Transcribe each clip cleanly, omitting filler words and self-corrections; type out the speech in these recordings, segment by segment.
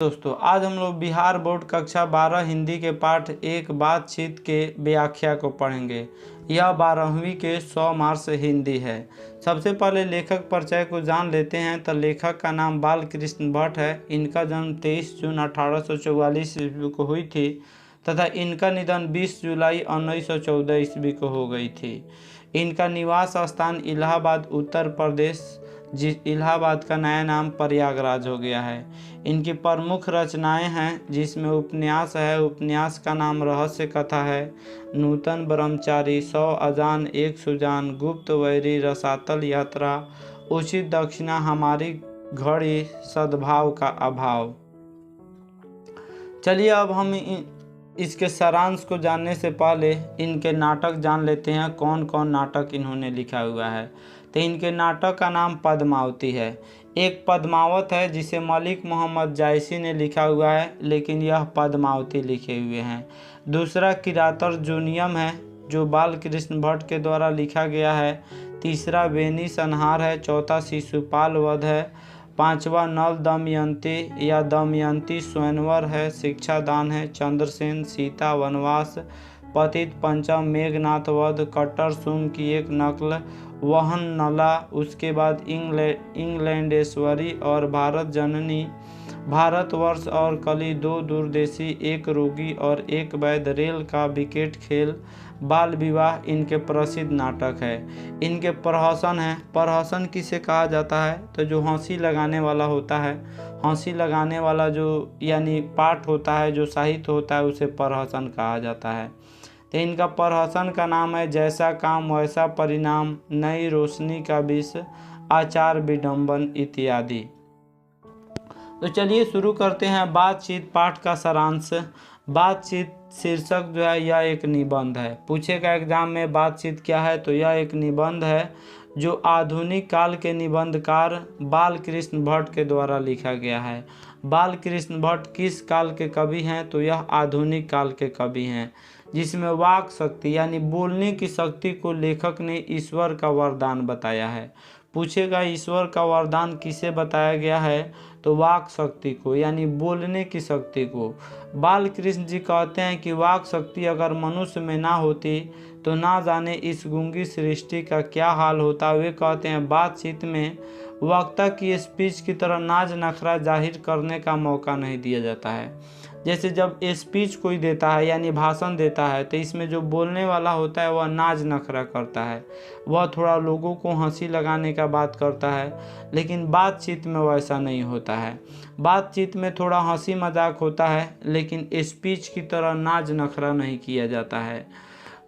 दोस्तों आज हम लोग बिहार बोर्ड कक्षा 12 हिंदी के पाठ एक बातचीत के व्याख्या को पढ़ेंगे। यह 12वीं के 100 मार्क्स से हिंदी है। सबसे पहले लेखक परिचय को जान लेते हैं। तो लेखक का नाम बालकृष्ण भट्ट है। इनका जन्म 23 जून 1844 ईस्वी को हुई थी तथा इनका निधन 20 जुलाई 1914 ईस्वी को हो गई थी। इनका निवास स्थान इलाहाबाद उत्तर प्रदेश, इलाहाबाद का नया नाम प्रयागराज हो गया है। इनकी प्रमुख रचनाएं हैं जिसमें उपन्यास है। उपन्यास का नाम रहस्य कथा है, नूतन ब्रह्मचारी, 100 अजान एक सुजान, गुप्त वैरी, रसातल यात्रा, उचित दक्षिणा, हमारी घड़ी, सद्भाव का अभाव। चलिए अब हम इसके सारांश को जानने से पहले इनके नाटक जान लेते हैं। कौन कौन नाटक इन्होंने लिखा हुआ है। तो इनके नाटक का नाम पद्मावती है। एक पद्मावत है जिसे मलिक मोहम्मद जायसी ने लिखा हुआ है, लेकिन यह पद्मावती लिखे हुए हैं। दूसरा किरातर जूनियम है जो बालकृष्ण भट्ट के द्वारा लिखा गया है। तीसरा बेनी संहार है। चौथा शिशुपाल वध है। पांचवा नल दमयंती या दमयंती स्वयंवर है। शिक्षादान है। चंद्रसेन, सीता वनवास, पतित पंचम, मेघनाथ वध, कट्टर सुम की एक नकल, वहन नला। उसके बाद इंग्लैंडेश्वरी और भारत जननी, भारतवर्ष और कली, दो दूरदेशी, एक रोगी और एक वैद्य, रेल का विकेट खेल, बाल विवाह इनके प्रसिद्ध नाटक है। इनके प्रहसन है। प्रहसन किसे कहा जाता है? तो जो हंसी लगाने वाला होता है, हंसी लगाने वाला जो यानी पाठ होता है, जो साहित्य होता है, उसे प्रहसन कहा जाता है। तो इनका प्रहसन का नाम है जैसा काम वैसा परिणाम, नई रोशनी का विष, आचार विडंबन इत्यादि। तो चलिए शुरू करते हैं बातचीत पाठ का सारांश। बातचीत शीर्षक जो है यह एक निबंध है। पूछेगा एग्जाम में बातचीत क्या है, तो यह एक निबंध है जो आधुनिक काल के निबंधकार बालकृष्ण भट्ट के द्वारा लिखा गया है। बालकृष्ण भट्ट किस काल के कवि हैं? तो यह आधुनिक काल के कवि हैं, जिसमें वाक शक्ति यानी बोलने की शक्ति को लेखक ने ईश्वर का वरदान बताया है। पूछेगा ईश्वर का वरदान किसे बताया गया है? तो वाक शक्ति को यानी बोलने की शक्ति को। बालकृष्ण जी कहते हैं कि वाक शक्ति अगर मनुष्य में ना होती तो ना जाने इस गूंगी सृष्टि का क्या हाल होता। वे कहते हैं बातचीत में वक्ता की स्पीच की तरह नाज नखरा जाहिर करने का मौका नहीं दिया जाता है। जैसे जब स्पीच कोई देता है यानी भाषण देता है, तो इसमें जो बोलने वाला होता है वह नाज नखरा करता है, वह थोड़ा लोगों को हंसी लगाने का बात करता है। लेकिन बातचीत में वैसा नहीं होता है। बातचीत में थोड़ा हंसी मजाक होता है, लेकिन स्पीच की तरह नाज नखरा नहीं किया जाता है।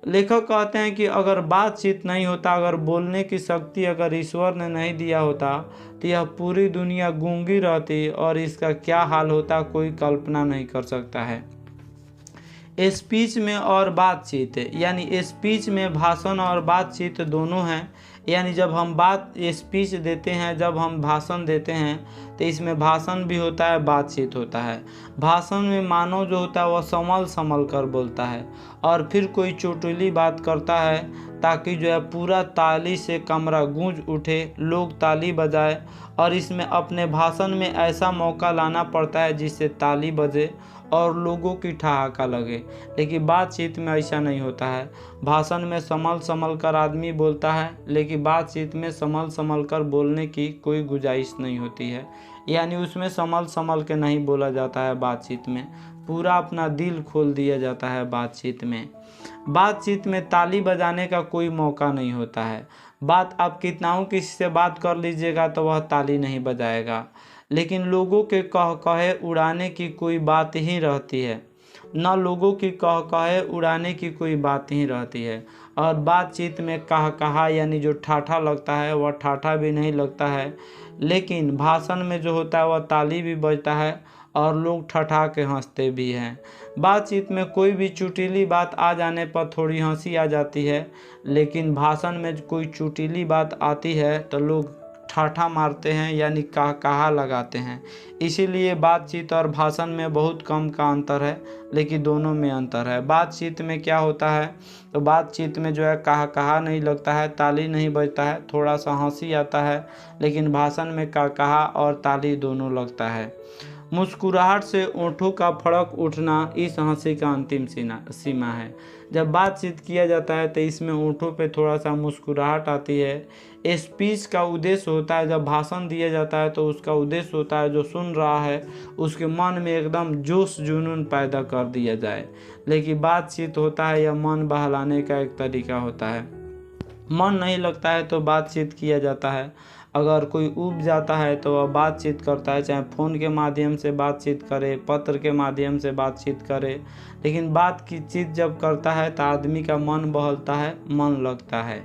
लेखक कहते हैं कि अगर बातचीत नहीं होता, अगर बोलने की शक्ति अगर ईश्वर ने नहीं दिया होता, तो यह पूरी दुनिया गूंगी रहती और इसका क्या हाल होता कोई कल्पना नहीं कर सकता है। स्पीच में और बातचीत यानी स्पीच में भाषण और बातचीत दोनों हैं। यानी जब हम स्पीच देते हैं, जब हम भाषण देते हैं, तो इसमें भाषण भी होता है, बातचीत होता है। भाषण में मानव जो होता है वह संभल संभल कर बोलता है और फिर कोई चोटीली बात करता है ताकि जो है पूरा ताली से कमरा गूंज उठे, लोग ताली बजाए। और इसमें अपने भाषण में ऐसा मौका लाना पड़ता है जिससे ताली बजे और लोगों की ठहाका लगे। लेकिन बातचीत में ऐसा नहीं होता है। भाषण में संभल संभल कर आदमी बोलता है, लेकिन बातचीत में संभल संभल कर बोलने की कोई गुंजाइश नहीं होती है। यानी उसमें संभल संभल के नहीं बोला जाता है। बातचीत में पूरा अपना दिल खोल दिया जाता है। बातचीत में ताली बजाने का कोई मौका नहीं होता है। बात आप कितनाओं किसी से बात कर लीजिएगा तो वह ताली नहीं बजाएगा, लेकिन लोगों के कह कहे उड़ाने की कोई बात ही रहती है। न लोगों की कह कहे उड़ाने की कोई बात ही रहती है। और बातचीत में कहा यानी जो ठाठा लगता है वह ठाठा भी नहीं लगता है। लेकिन भाषण में जो होता है वह ताली भी बजता है और लोग ठठा के हंसते भी हैं। बातचीत में कोई भी चुटीली बात आ जाने पर थोड़ी हंसी आ जाती है, लेकिन भाषण में कोई चुटीली बात आती है तो लोग ठाठा मारते हैं यानी कहा लगाते हैं। इसीलिए बातचीत और भाषण में बहुत कम का अंतर है, लेकिन दोनों में अंतर है। बातचीत में क्या होता है, तो बातचीत में जो है कहा नहीं लगता है, ताली नहीं बजता है, थोड़ा सा हंसी आता है। लेकिन भाषण में कहा और ताली दोनों लगता है। मुस्कुराहट से ओंठों का फड़क उठना इस हंसी का अंतिम सीमा है। जब बातचीत किया जाता है तो इसमें ओंठों पे थोड़ा सा मुस्कुराहट आती है। स्पीच का उद्देश्य होता है, जब भाषण दिया जाता है तो उसका उद्देश्य होता है जो सुन रहा है उसके मन में एकदम जोश जुनून पैदा कर दिया जाए। लेकिन बातचीत होता है यह मन बहलाने का एक तरीका होता है। मन नहीं लगता है तो बातचीत किया जाता है। अगर कोई ऊब जाता है तो वह बातचीत करता है, चाहे फ़ोन के माध्यम से बातचीत करे, पत्र के माध्यम से बातचीत करे। लेकिन बात की चीज़ जब करता है तो आदमी का मन बहलता है, मन लगता है।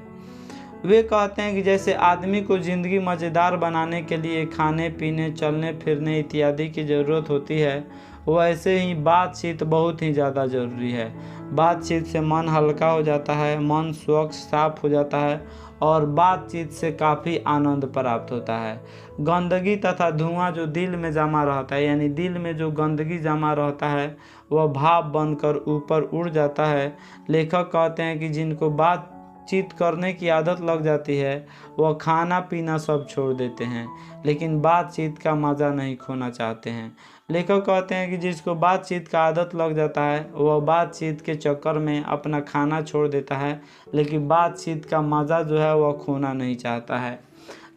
वे कहते हैं कि जैसे आदमी को ज़िंदगी मज़ेदार बनाने के लिए खाने पीने, चलने फिरने इत्यादि की ज़रूरत होती है, वैसे ही बातचीत बहुत ही ज़्यादा ज़रूरी है। बातचीत से मन हल्का हो जाता है, मन स्वच्छ साफ हो जाता है और बातचीत से काफ़ी आनंद प्राप्त होता है। गंदगी तथा धुआं जो दिल में जमा रहता है, यानी दिल में जो गंदगी जमा रहता है वह भाप बनकर ऊपर उड़ जाता है। लेखक कहते हैं कि जिनको बातचीत करने की आदत लग जाती है वह खाना पीना सब छोड़ देते हैं, लेकिन बातचीत का मज़ा नहीं खोना चाहते हैं। लेखक कहते हैं कि जिसको बातचीत का आदत लग जाता है वह बातचीत के चक्कर में अपना खाना छोड़ देता है, लेकिन बातचीत का मज़ा जो है वह खोना नहीं चाहता है।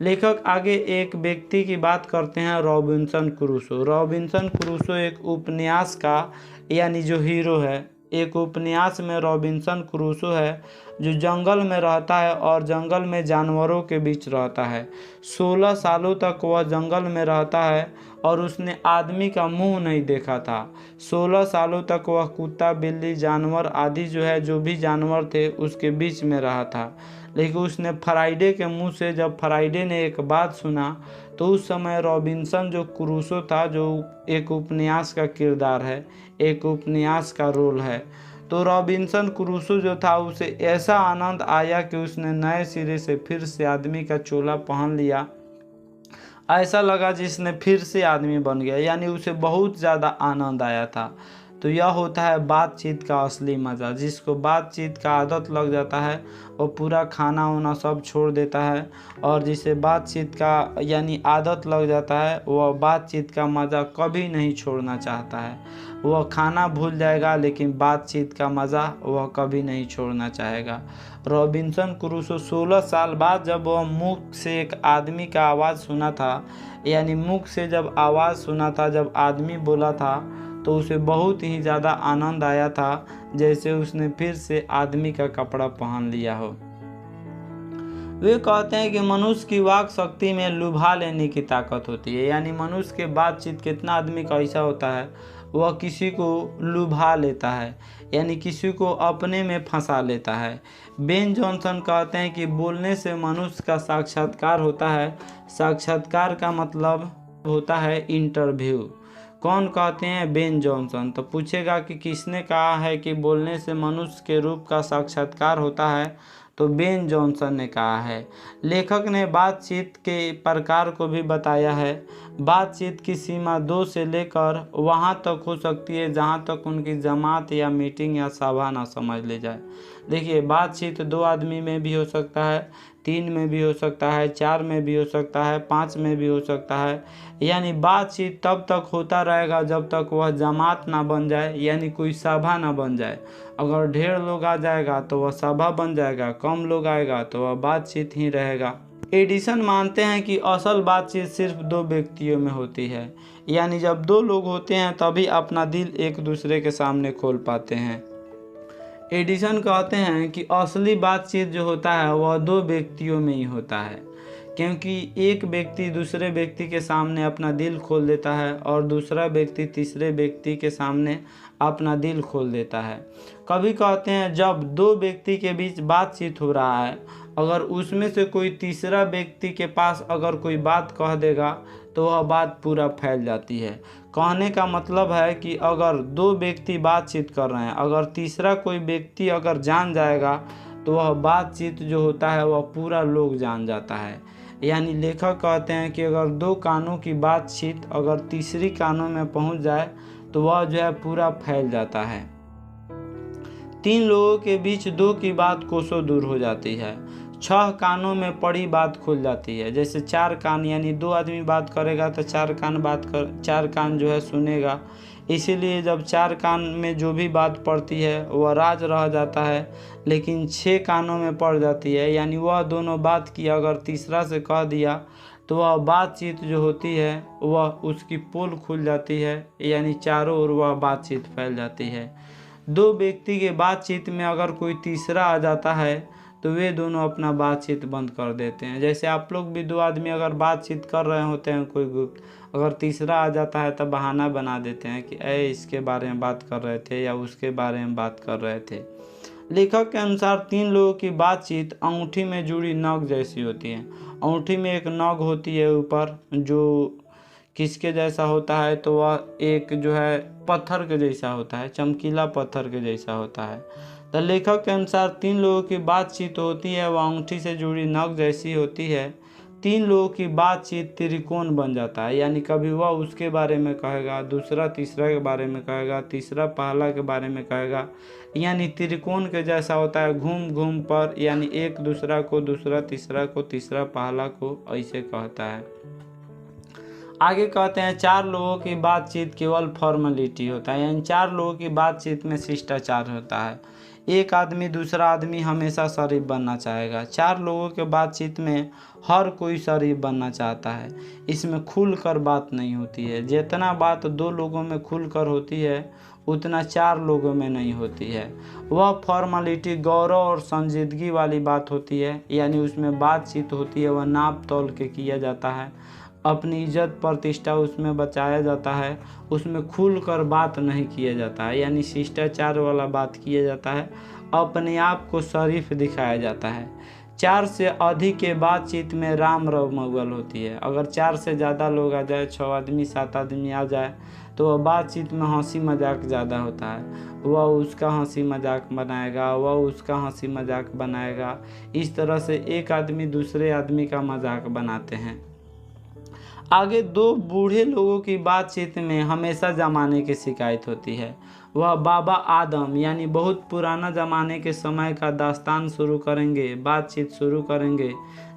लेखक आगे एक व्यक्ति की बात करते हैं, रॉबिन्सन क्रूसो। रॉबिन्सन क्रूसो एक उपन्यास का यानी जो हीरो है, एक उपन्यास में रॉबिन्सन क्रूसो है जो जंगल में रहता है और जंगल में जानवरों के बीच रहता है। 16 सालों तक वह जंगल में रहता है और उसने आदमी का मुंह नहीं देखा था। 16 सालों तक वह कुत्ता, बिल्ली, जानवर आदि जो भी जानवर थे उसके बीच में रहा था। लेकिन उसने फ्राइडे के मुंह से, जब फ्राइडे ने एक बात सुना तो उस समय रॉबिन्सन जो क्रूसो था, जो एक उपन्यास का किरदार है, एक उपन्यास का रोल है, तो रॉबिन्सन क्रूसो जो था उसे ऐसा आनंद आया कि उसने नए सिरे से फिर से आदमी का चोला पहन लिया। ऐसा लगा जिसने फिर से आदमी बन गया, यानी उसे बहुत ज़्यादा आनंद आया था। तो यह होता है बातचीत का असली मज़ा। जिसको बातचीत का आदत लग जाता है वो पूरा खाना वाना सब छोड़ देता है, और जिसे बातचीत का यानी आदत लग जाता है वह बातचीत का मज़ा कभी नहीं छोड़ना चाहता है। वह खाना भूल जाएगा लेकिन बातचीत का मज़ा वह कभी नहीं छोड़ना चाहेगा। रॉबिन्सन क्रूसो 16 साल बाद जब वह मुख से एक आदमी का आवाज़ सुना था, यानी मुख से जब आवाज़ सुना था, जब आदमी बोला था, तो उसे बहुत ही ज़्यादा आनंद आया था, जैसे उसने फिर से आदमी का कपड़ा पहन लिया हो। वे कहते हैं कि मनुष्य की वाक शक्ति में लुभा लेने की ताकत होती है, यानी मनुष्य के बातचीत कितना आदमी का ऐसा होता है वह किसी को लुभा लेता है, यानी किसी को अपने में फंसा लेता है। बेन जॉनसन कहते हैं कि बोलने से मनुष्य का साक्षात्कार होता है। साक्षात्कार का मतलब होता है इंटरव्यू। कौन कहते हैं? Ben Jonson. तो पूछेगा कि किसने कहा है कि बोलने से मनुष्य के रूप का साक्षात्कार होता है, तो बेन जॉनसन ने कहा है। लेखक ने बातचीत के प्रकार को भी बताया है। बातचीत की सीमा 2 से लेकर वहाँ तक हो सकती है जहाँ तक उनकी जमात या मीटिंग या सभा ना समझ ले जाए। देखिए, बातचीत 2 आदमी में भी हो सकता है, 3 में भी हो सकता है, 4 में भी हो सकता है, 5 में भी हो सकता है। यानी बातचीत तब तक होता रहेगा जब तक वह जमात ना बन जाए, यानी कोई सभा ना बन जाए। अगर ढेर लोग आ जाएगा तो वह सभा बन जाएगा, कम लोग आएगा तो वह बातचीत ही रहेगा। एडिसन मानते हैं कि असल बातचीत सिर्फ 2 व्यक्तियों में होती है, यानी जब 2 लोग होते हैं तभी अपना दिल एक दूसरे के सामने खोल पाते हैं। एडिसन कहते हैं कि असली बातचीत जो होता है वह 2 व्यक्तियों में ही होता है, क्योंकि एक व्यक्ति दूसरे व्यक्ति के सामने अपना दिल खोल देता है और दूसरा व्यक्ति तीसरे व्यक्ति के सामने अपना दिल खोल देता है। कभी कहते हैं जब 2 व्यक्ति के बीच बातचीत हो रहा है, अगर उसमें से कोई तीसरा व्यक्ति के पास अगर कोई बात कह देगा तो वह बात पूरा फैल जाती है। कहने का मतलब है कि अगर 2 व्यक्ति बातचीत कर रहे हैं, अगर तीसरा कोई व्यक्ति अगर जान जाएगा तो वह बातचीत जो होता है वह पूरा लोग जान जाता है। यानी लेखक कहते हैं कि अगर 2 कानों की बातचीत अगर तीसरी कानों में पहुंच जाए तो वह जो है पूरा फैल जाता है। 3 लोगों के बीच 2 की बात कोसों दूर हो जाती है। 6 कानों में पड़ी बात खुल जाती है। जैसे 4 कान, यानी 2 आदमी बात करेगा तो 4 कान जो है सुनेगा। इसीलिए जब 4 कान में जो भी बात पड़ती है वह राज रह जाता है, लेकिन 6 कानों में पड़ जाती है, यानी वह दोनों बात की अगर तीसरा से कह दिया तो वह बातचीत जो होती है वह उसकी पोल खुल जाती है, यानी चारों ओर वह बातचीत फैल जाती है। 2 व्यक्ति के बातचीत में अगर कोई तीसरा आ जाता है तो वे दोनों अपना बातचीत बंद कर देते हैं। जैसे आप लोग भी 2 आदमी अगर बातचीत कर रहे होते हैं कोई गुप्त, अगर तीसरा आ जाता है तब बहाना बना देते हैं कि इसके बारे में बात कर रहे थे या उसके बारे में बात कर रहे थे। लेखक के अनुसार 3 लोगों की बातचीत अंगूठी में जुड़ी नग जैसी होती है। अंगूठी में एक नग होती है ऊपर, जो किसके जैसा होता है, तो वह एक जो है पत्थर के जैसा होता है, चमकीला पत्थर के जैसा होता है। तो लेखक के अनुसार 3 लोगों की बातचीत होती है वह अंगूठी से जुड़ी नग जैसी होती है। 3 लोगों की बातचीत त्रिकोण बन जाता है, यानी कभी वह उसके बारे में कहेगा, दूसरा तीसरा के बारे में कहेगा, तीसरा पहला के बारे में कहेगा, यानी त्रिकोण के जैसा होता है, घूम घूम पर, यानी एक दूसरा को दूसरा, तीसरा को तीसरा, पहला को, ऐसे कहता है। आगे कहते हैं 4 लोगों की बातचीत केवल फॉर्मेलिटी होता है, यानी 4 लोगों की बातचीत में शिष्टाचार होता है। एक आदमी दूसरा आदमी हमेशा शरीफ बनना चाहेगा। 4 लोगों के बातचीत में हर कोई शरीफ बनना चाहता है। इसमें खुलकर बात नहीं होती है। जितना बात 2 लोगों में खुलकर होती है उतना 4 लोगों में नहीं होती है। वह फॉर्मेलिटी गौरव और संजीदगी वाली बात होती है, यानी उसमें बातचीत होती है वह नाप तोल के किया जाता है, अपनी इज्जत प्रतिष्ठा उसमें बचाया जाता है, उसमें खुलकर बात नहीं किया जाता है, यानी शिष्टाचार वाला बात किया जाता है, अपने आप को शरीफ दिखाया जाता है। 4 से अधिक के बातचीत में राम रमगल होती है। अगर 4 से ज़्यादा लोग आ जाए, 6 आदमी 7 आदमी आ जाए, तो वह बातचीत में हंसी मजाक ज़्यादा होता है। वह उसका हंसी मजाक बनाएगा, वह उसका हंसी मजाक बनाएगा। इस तरह से एक आदमी दूसरे आदमी का मजाक बनाते हैं। आगे 2 बूढ़े लोगों की बातचीत में हमेशा ज़माने की शिकायत होती है। वह बाबा आदम, यानी बहुत पुराना ज़माने के समय का दास्तान शुरू करेंगे, बातचीत शुरू करेंगे,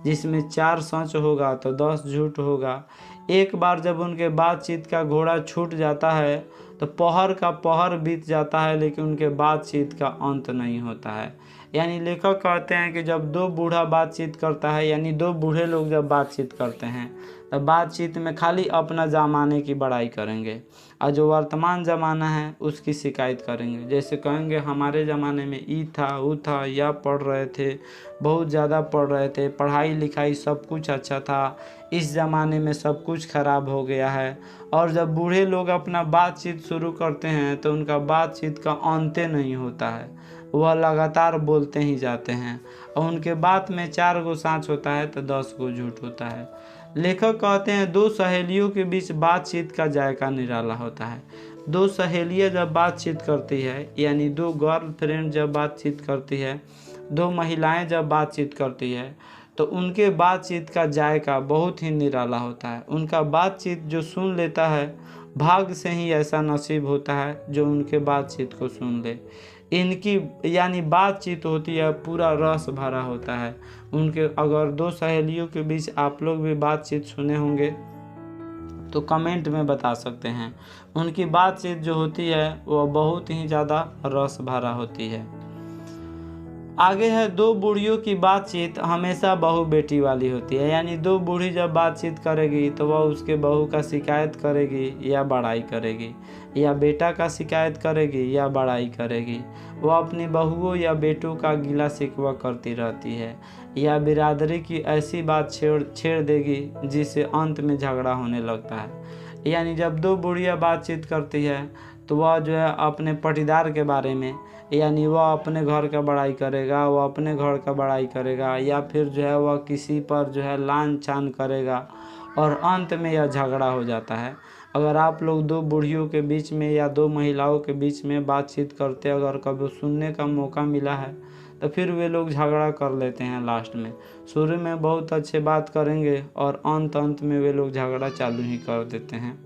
जिसमें 4 सच होगा तो 10 झूठ होगा। एक बार जब उनके बातचीत का घोड़ा छूट जाता है तो पहर का पहर बीत जाता है, लेकिन उनके बातचीत का अंत नहीं होता है। यानी लेखक कहते हैं कि जब 2 बूढ़ा बातचीत करता है, यानी 2 बूढ़े लोग जब बातचीत करते हैं तब बातचीत में खाली अपना ज़माने की बड़ाई करेंगे और जो वर्तमान ज़माना है उसकी शिकायत करेंगे। जैसे कहेंगे हमारे ज़माने में ई था, वो था, या पढ़ रहे थे, बहुत ज़्यादा पढ़ रहे थे, पढ़ाई लिखाई सब कुछ अच्छा था, इस ज़माने में सब कुछ ख़राब हो गया है। और जब बूढ़े लोग अपना बातचीत शुरू करते हैं तो उनका बातचीत का अंत नहीं होता है, वह लगातार बोलते ही जाते हैं और उनके बात में 4 गो सच होता है तो 10 गो झूठ होता है। लेखक कहते हैं 2 सहेलियों के बीच बातचीत का जायका निराला होता है। 2 सहेलियाँ जब बातचीत करती है, यानी 2 गर्लफ्रेंड जब बातचीत करती है, 2 महिलाएं जब बातचीत करती है, तो उनके बातचीत का जायका बहुत ही निराला होता है। उनका बातचीत जो सुन लेता है, भाग्य से ही ऐसा नसीब होता है जो उनके बातचीत को सुन ले। इनकी यानी बातचीत होती है पूरा रस भरा होता है उनके। अगर 2 सहेलियों के बीच आप लोग भी बातचीत सुने होंगे तो कमेंट में बता सकते हैं। उनकी बातचीत जो होती है वह बहुत ही ज़्यादा रस भरा होती है। आगे है 2 बूढ़ियों की बातचीत हमेशा बहू बेटी वाली होती है, यानी 2 बूढ़ी जब बातचीत करेगी तो वह उसके बहू का शिकायत करेगी या बड़ाई करेगी, या बेटा का शिकायत करेगी या बड़ाई करेगी। वह अपनी बहुओं या बेटों का गिला शिकवा करती रहती है या बिरादरी की ऐसी बात छेड़ देगी जिससे अंत में झगड़ा होने लगता है। यानी जब 2 बूढ़ियाँ बातचीत करती है तो वह जो है अपने पटीदार के बारे में, यानी वह अपने घर का बड़ाई करेगा, वह अपने घर का बड़ाई करेगा, या फिर जो है वह किसी पर जो है लान छान करेगा और अंत में यह झगड़ा हो जाता है। अगर आप लोग 2 बूढ़ियों के बीच में या 2 महिलाओं के बीच में बातचीत करते अगर कभी सुनने का मौका मिला है तो फिर वे लोग झगड़ा कर लेते हैं लास्ट में। शुरू में बहुत अच्छे बात करेंगे और अंत में वे लोग झगड़ा चालू ही कर देते हैं।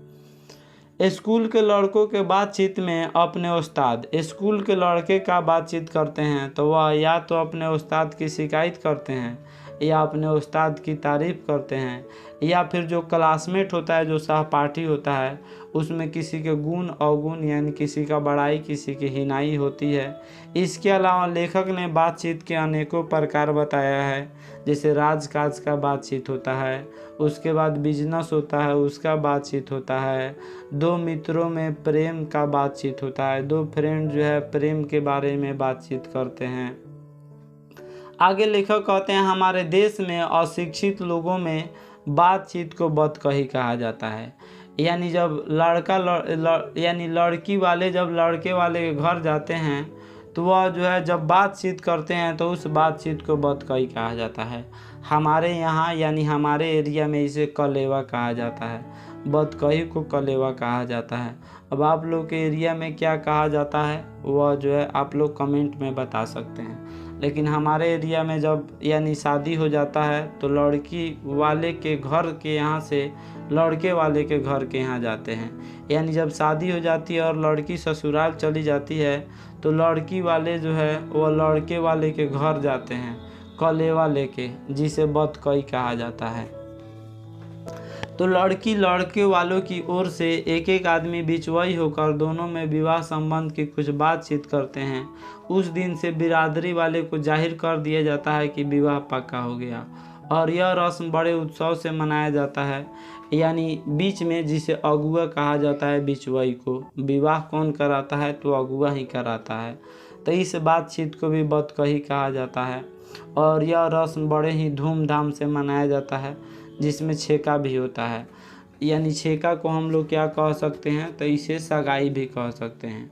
स्कूल के लड़कों के बातचीत में अपने उस्ताद, स्कूल के लड़के का बातचीत करते हैं तो वह या तो अपने उस्ताद की शिकायत करते हैं या अपने उस्ताद की तारीफ़ करते हैं, या फिर जो क्लासमेट होता है, जो सहपाठी होता है, उसमें किसी के गुण अवगुण यानी किसी का बड़ाई किसी की हिनाई होती है। इसके अलावा लेखक ने बातचीत के अनेकों प्रकार बताया है, जैसे राजकाज का बातचीत होता है, उसके बाद बिजनेस होता है उसका बातचीत होता है, दो मित्रों में प्रेम का बातचीत होता है, दो फ्रेंड जो है प्रेम के बारे में बातचीत करते हैं। आगे लेखक कहते हैं हमारे देश में अशिक्षित लोगों में बातचीत को बदकही कहा जाता है। यानी जब यानी लड़की वाले जब लड़के वाले के घर जाते हैं तो वह जो है जब बातचीत करते हैं तो उस बातचीत को बदकही कहा जाता है। हमारे यहाँ यानी हमारे एरिया में इसे कलेवा कहा जाता है, बदकही को कलेवा कहा जाता है। अब आप लोग के एरिया में क्या कहा जाता है वह जो है आप लोग कमेंट में बता सकते हैं। लेकिन हमारे एरिया में जब यानी शादी हो जाता है तो लड़की वाले के घर के यहाँ से लड़के वाले के घर के यहाँ जाते हैं। यानी जब शादी हो जाती है और लड़की ससुराल चली जाती है तो लड़की वाले जो है वह लड़के वाले के घर जाते हैं कलेवा लेके, जिसे बदकही कहा जाता है। तो लड़की लड़के वालों की ओर से एक एक आदमी बिचवाई होकर दोनों में विवाह संबंध की कुछ बातचीत करते हैं। उस दिन से बिरादरी वाले को जाहिर कर दिया जाता है कि विवाह पक्का हो गया, और यह रस्म बड़े उत्सव से मनाया जाता है। यानी बीच में जिसे अगुआ कहा जाता है, बिचवाई को विवाह कौन कराता है तो अगुआ ही कराता है। तो इस बातचीत को भी बदकही कहा जाता है। और यह रस्म बड़े ही धूमधाम से मनाया जाता है, जिसमें छेका भी होता है। यानी छेका को हम लोग क्या कह सकते हैं तो इसे सगाई भी कह सकते हैं।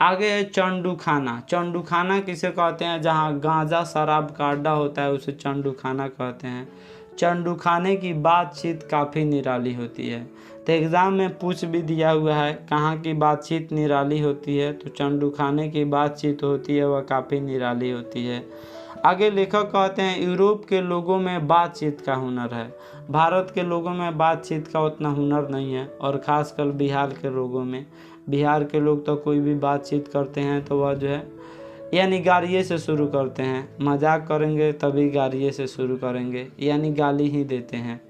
आगे है चंडू खाना। चंडू खाना किसे कहते हैं? जहाँ गांजा शराब का अड्डा होता है उसे चंडू खाना कहते हैं। चंडू खाने की बातचीत काफ़ी निराली होती है। तो एग्ज़ाम में पूछ भी दिया हुआ है कहाँ की बातचीत निराली होती है, तो चंडू खाने की बातचीत होती है वह काफ़ी निराली होती है। आगे लेखक कहते हैं यूरोप के लोगों में बातचीत का हुनर है, भारत के लोगों में बातचीत का उतना हुनर नहीं है। और ख़ासकर बिहार के लोगों में, बिहार के लोग तो कोई भी बातचीत करते हैं तो वह जो है यानी गालिए से शुरू करते हैं, मजाक करेंगे तभी गालिए से शुरू करेंगे, यानी गाली ही देते हैं।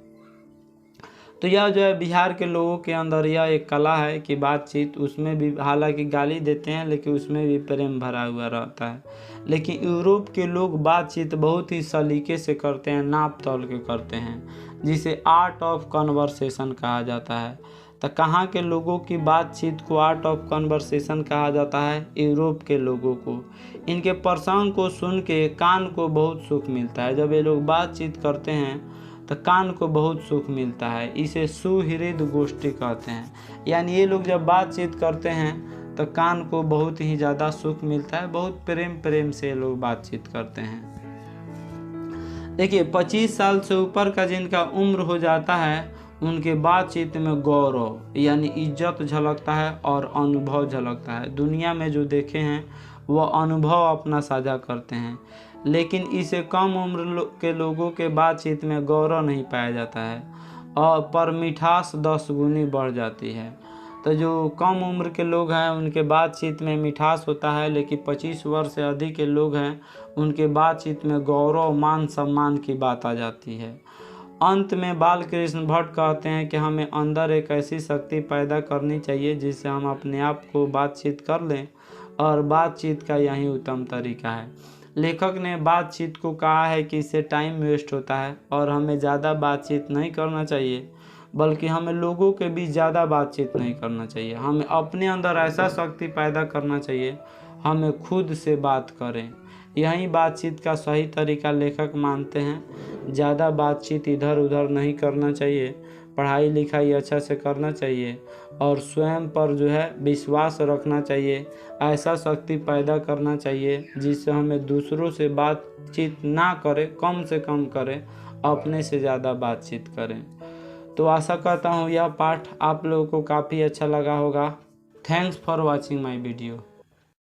तो यह जो है बिहार के लोगों के अंदर यह एक कला है कि बातचीत, उसमें भी हालांकि गाली देते हैं लेकिन उसमें भी प्रेम भरा हुआ रहता है। लेकिन यूरोप के लोग बातचीत बहुत ही सलीके से करते हैं, नाप तोल के करते हैं, जिसे आर्ट ऑफ कन्वर्सेशन कहा जाता है। तो कहाँ के लोगों की बातचीत को आर्ट ऑफ कन्वर्सेशन कहा जाता है? यूरोप के लोगों को। इनके प्रसंग को सुन के कान को बहुत सुख मिलता है। जब ये लोग बातचीत करते हैं तो कान को बहुत सुख मिलता है, इसे सुहृद गोष्ठी कहते हैं। यानी ये लोग जब बातचीत करते हैं तो कान को बहुत ही ज़्यादा सुख मिलता है, बहुत प्रेम से ये लोग बातचीत करते हैं। देखिए 25 साल से ऊपर का जिनका उम्र हो जाता है उनके बातचीत में गौरव यानी इज्जत झलकता है और अनुभव झलकता है। दुनिया में जो देखे हैं वह अनुभव अपना साझा करते हैं। लेकिन इसे कम उम्र के लोगों के बातचीत में गौरव नहीं पाया जाता है, और पर मिठास 10 गुनी बढ़ जाती है। तो जो कम उम्र के लोग हैं उनके बातचीत में मिठास होता है, लेकिन 25 वर्ष से अधिक के लोग हैं उनके बातचीत में गौरव मान सम्मान की बात आ जाती है। अंत में बाल कृष्ण भट्ट कहते हैं कि हमें अंदर एक ऐसी शक्ति पैदा करनी चाहिए जिससे हम अपने आप को बातचीत कर लें, और बातचीत का यही उत्तम तरीका है। लेखक ने बातचीत को कहा है कि इससे टाइम वेस्ट होता है और हमें ज़्यादा बातचीत नहीं करना चाहिए, बल्कि हमें लोगों के बीच ज़्यादा बातचीत नहीं करना चाहिए। हमें अपने अंदर ऐसा शक्ति पैदा करना चाहिए, हमें खुद से बात करें। यही बातचीत का सही तरीका लेखक मानते हैं। ज़्यादा बातचीत इधर उधर नहीं करना चाहिए, पढ़ाई लिखाई अच्छा से करना चाहिए और स्वयं पर जो है विश्वास रखना चाहिए। ऐसा शक्ति पैदा करना चाहिए जिससे हमें दूसरों से बातचीत ना करें, कम से कम करें, अपने से ज़्यादा बातचीत करें। तो आशा करता हूँ यह पाठ आप लोगों को काफ़ी अच्छा लगा होगा। Thanks for watching my video.